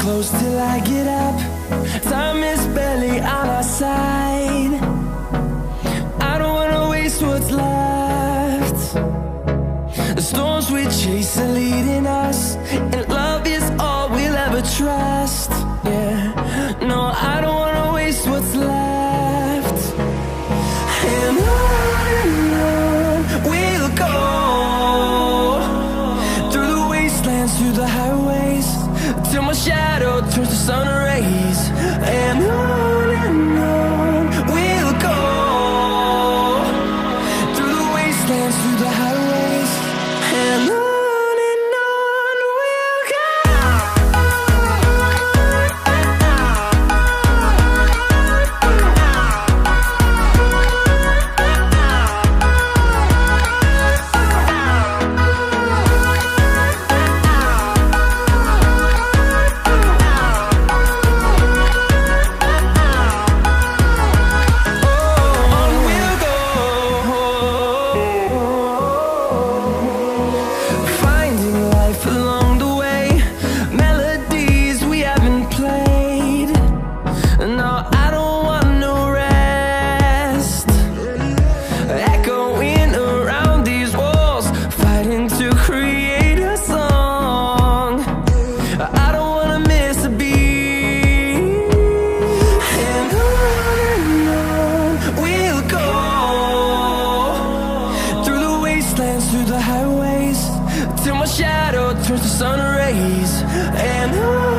close till I get up. Time is barely on our side. I don't wanna waste what's left. The storms we chase are leading us, and love is all we'll ever trust. Yeah, no, I don't wanna waste what's left. And on we'll go, through the wastelands, through the highways, till my shadow turns to sun rays. And on we'll go, through the wastelands, through the highways, and on we'll go. Through the highways, till my shadow turns to sun rays. And on